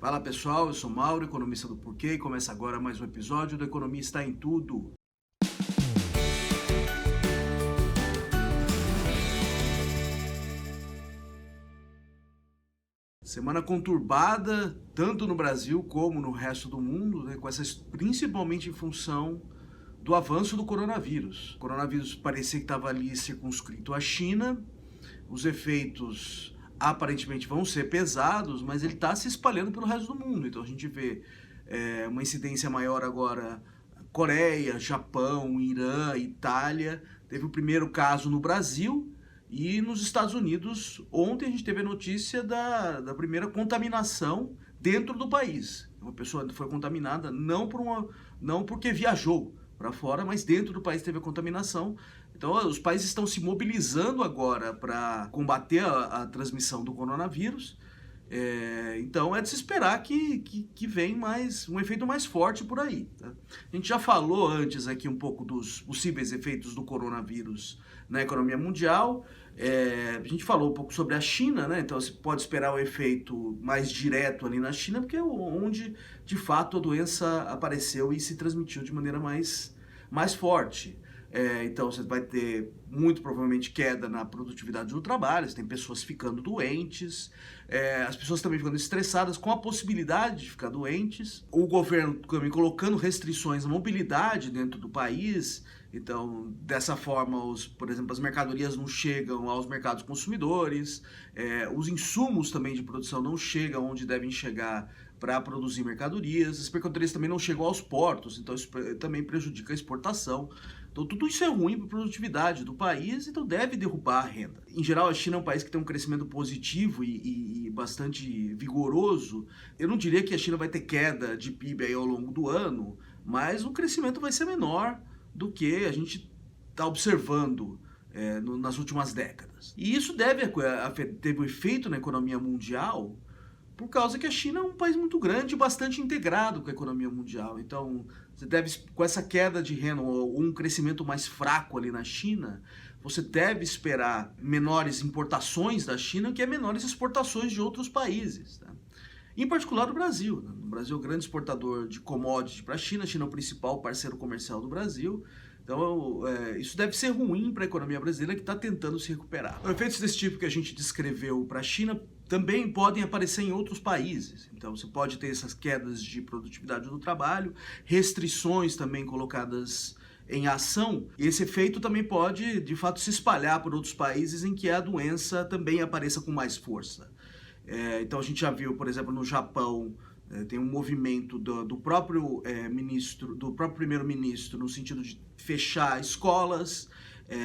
Fala pessoal, eu sou Mauro, economista do Porquê, e começa agora mais um episódio do Economia Está em Tudo. Semana conturbada, tanto no Brasil como no resto do mundo, né, principalmente em função do avanço do coronavírus. O coronavírus parecia que estava ali circunscrito à China, os efeitos aparentemente vão ser pesados, mas ele está se espalhando pelo resto do mundo. Então a gente vê uma incidência maior agora, Coreia, Japão, Irã, Itália. Teve o primeiro caso no Brasil e nos Estados Unidos. Ontem a gente teve a notícia da primeira contaminação dentro do país. Uma pessoa foi contaminada não porque viajou para fora, mas dentro do país teve a contaminação. Então, os países estão se mobilizando agora para combater a transmissão do coronavírus. Então, é de se esperar que vem um efeito mais forte por aí. Tá? A gente já falou antes aqui um pouco dos possíveis efeitos do coronavírus na economia mundial. A gente falou um pouco sobre a China, né? Então, você pode esperar o efeito mais direto ali na China, porque é onde, de fato, a doença apareceu e se transmitiu de maneira mais forte. Então você vai ter muito provavelmente queda na produtividade do trabalho, você tem pessoas ficando doentes, as pessoas também ficando estressadas com a possibilidade de ficar doentes, o governo também colocando restrições à mobilidade dentro do país. Então, dessa forma, por exemplo, as mercadorias não chegam aos mercados consumidores, os insumos também de produção não chegam onde devem chegar para produzir mercadorias, as mercadorias também não chegam aos portos, então isso também prejudica a exportação. Então tudo isso é ruim para a produtividade do país, então deve derrubar a renda. Em geral, a China é um país que tem um crescimento positivo e bastante vigoroso. Eu não diria que a China vai ter queda de PIB aí ao longo do ano, mas o crescimento vai ser menor do que a gente está observando nas últimas décadas. E isso teve um efeito na economia mundial, por causa que a China é um país muito grande e bastante integrado com a economia mundial. Então, com essa queda de renda ou um crescimento mais fraco ali na China, você deve esperar menores importações da China, que é menores exportações de outros países. Tá? Em particular do Brasil. Né? O Brasil é o grande exportador de commodities para a China é o principal parceiro comercial do Brasil. Então, isso deve ser ruim para a economia brasileira que está tentando se recuperar. Efeitos desse tipo que a gente descreveu para a China também podem aparecer em outros países. Então, você pode ter essas quedas de produtividade do trabalho, restrições também colocadas em ação. E esse efeito também pode, de fato, se espalhar por outros países em que a doença também apareça com mais força. Então, a gente já viu, por exemplo, no Japão, tem um movimento do próprio primeiro-ministro no sentido de fechar escolas.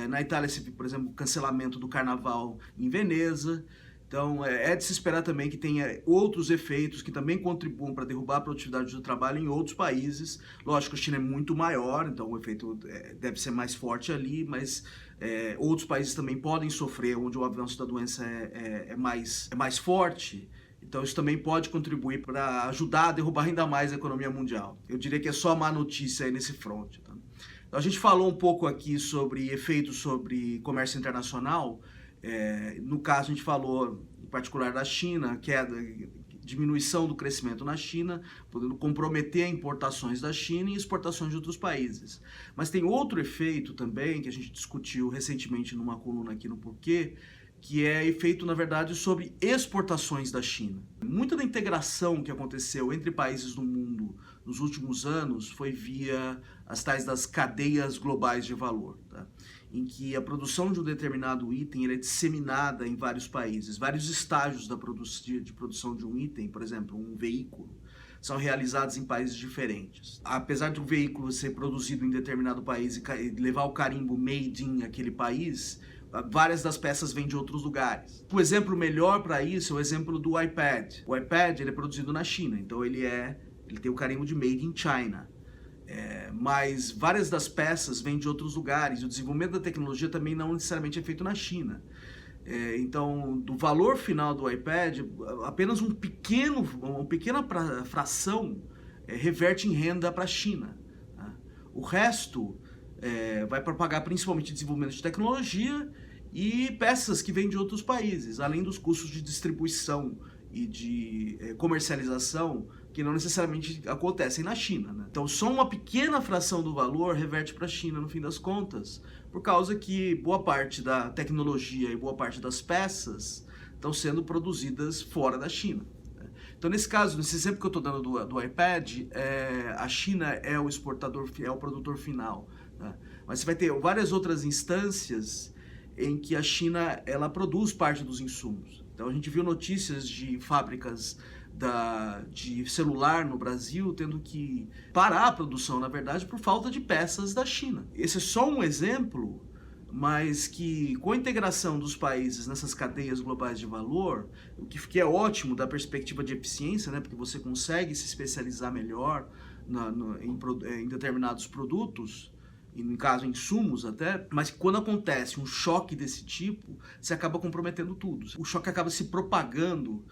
Na Itália, se viu, por exemplo, o cancelamento do carnaval em Veneza. Então, é de se esperar também que tenha outros efeitos que também contribuam para derrubar a produtividade do trabalho em outros países. Lógico, a China é muito maior, então o efeito deve ser mais forte ali, mas outros países também podem sofrer, onde o avanço da doença é mais forte. Então isso também pode contribuir para ajudar a derrubar ainda mais a economia mundial. Eu diria que é só má notícia aí nesse front. Tá? Então, a gente falou um pouco aqui sobre efeitos sobre comércio internacional. No caso, a gente falou em particular da China, queda, diminuição do crescimento na China, podendo comprometer importações da China e exportações de outros países. Mas tem outro efeito também, que a gente discutiu recentemente numa coluna aqui no Porquê, que é efeito, na verdade, sobre exportações da China. Muita da integração que aconteceu entre países do mundo nos últimos anos foi via as tais das cadeias globais de valor, tá? Em que a produção de um determinado item é disseminada em vários países, vários estágios de produção de um item, por exemplo, um veículo, são realizados em países diferentes. Apesar de um veículo ser produzido em determinado país e levar o carimbo made in aquele país, várias das peças vêm de outros lugares. O exemplo melhor para isso é o exemplo do iPad. O iPad ele é produzido na China, então ele tem o carimbo de Made in China. Mas várias das peças vêm de outros lugares. O desenvolvimento da tecnologia também não necessariamente é feito na China. Então, do valor final do iPad, apenas uma pequena fração reverte em renda para a China. Tá? O resto vai propagar principalmente desenvolvimento de tecnologia e peças que vêm de outros países, além dos custos de distribuição e de comercialização que não necessariamente acontecem na China, né? Então só uma pequena fração do valor reverte para a China no fim das contas, por causa que boa parte da tecnologia e boa parte das peças estão sendo produzidas fora da China. Então, nesse caso, nesse exemplo que eu estou dando do iPad, a China é o exportador, é o produtor final, né? Mas você vai ter várias outras instâncias em que a China ela produz parte dos insumos. Então, a gente viu notícias de fábricas de celular no Brasil tendo que parar a produção, na verdade, por falta de peças da China. Esse é só um exemplo, mas que com a integração dos países nessas cadeias globais de valor, o que é ótimo da perspectiva de eficiência, né, porque você consegue se especializar melhor em determinados produtos, em caso insumos até, mas quando acontece um choque desse tipo, você acaba comprometendo tudo. O choque acaba se propagando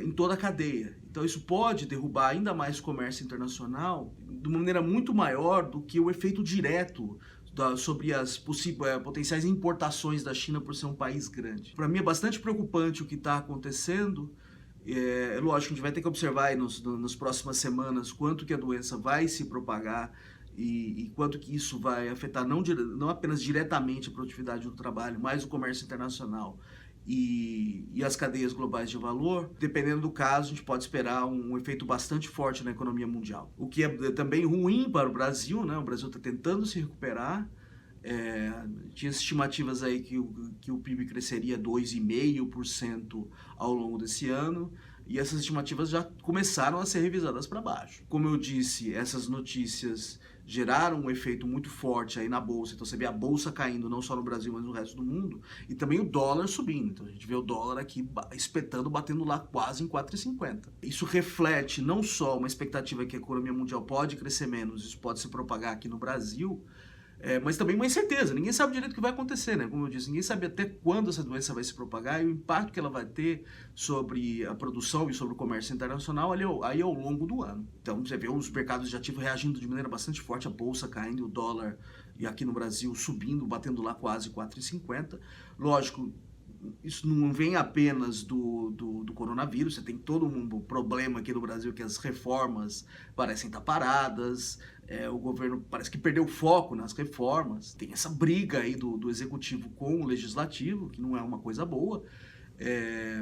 em toda a cadeia. Então isso pode derrubar ainda mais o comércio internacional de uma maneira muito maior do que o efeito direto sobre as potenciais importações da China por ser um país grande. Para mim é bastante preocupante o que está acontecendo. É lógico, a gente vai ter que observar aí nas próximas semanas quanto que a doença vai se propagar e quanto que isso vai afetar não apenas diretamente a produtividade do trabalho, mas o comércio internacional e as cadeias globais de valor. Dependendo do caso, a gente pode esperar um efeito bastante forte na economia mundial. O que é também ruim para o Brasil, né? O Brasil está tentando se recuperar. Tinha estimativas aí que o PIB cresceria 2,5% ao longo desse ano, e essas estimativas já começaram a ser revisadas para baixo. Como eu disse, essas notícias geraram um efeito muito forte aí na bolsa. Então você vê a bolsa caindo não só no Brasil, mas no resto do mundo, e também o dólar subindo. Então a gente vê o dólar aqui espetando, batendo lá quase em 4,50. Isso reflete não só uma expectativa que a economia mundial pode crescer menos, isso pode se propagar aqui no Brasil, mas também uma incerteza. Ninguém sabe direito o que vai acontecer, né? Como eu disse, ninguém sabe até quando essa doença vai se propagar e o impacto que ela vai ter sobre a produção e sobre o comércio internacional aí ao longo do ano. Então você vê os mercados de ativos reagindo de maneira bastante forte, a bolsa caindo, o dólar, e aqui no Brasil subindo, batendo lá quase 4,50. Lógico, isso não vem apenas do coronavírus, você tem todo um problema aqui no Brasil que as reformas parecem estar paradas, o governo parece que perdeu o foco nas reformas, tem essa briga aí do executivo com o legislativo, que não é uma coisa boa,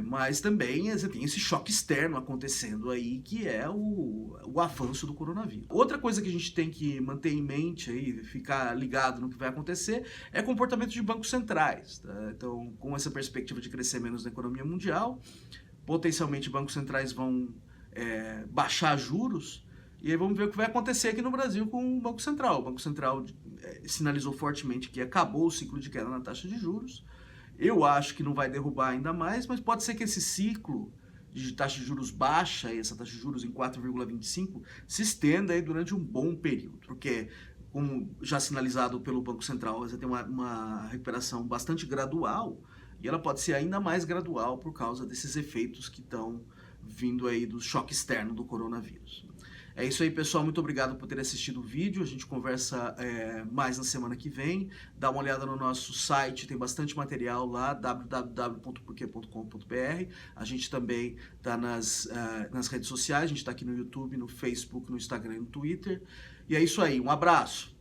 mas também você tem esse choque externo acontecendo aí, que é o avanço do coronavírus. Outra coisa que a gente tem que manter em mente aí, ficar ligado no que vai acontecer, é o comportamento de bancos centrais, tá? Então, com essa perspectiva de crescer menos na economia mundial, potencialmente bancos centrais vão baixar juros, e aí vamos ver o que vai acontecer aqui no Brasil com o Banco Central. O Banco Central sinalizou fortemente que acabou o ciclo de queda na taxa de juros. Eu acho que não vai derrubar ainda mais, mas pode ser que esse ciclo de taxa de juros baixa, e essa taxa de juros em 4,25, se estenda aí durante um bom período. Porque, como já sinalizado pelo Banco Central, você tem uma recuperação bastante gradual, e ela pode ser ainda mais gradual por causa desses efeitos que estão vindo aí do choque externo do coronavírus. É isso aí, pessoal. Muito obrigado por ter assistido o vídeo. A gente conversa mais na semana que vem. Dá uma olhada no nosso site, tem bastante material lá, www.porquê.com.br. A gente também está nas redes sociais, a gente está aqui no YouTube, no Facebook, no Instagram e no Twitter. E é isso aí, um abraço!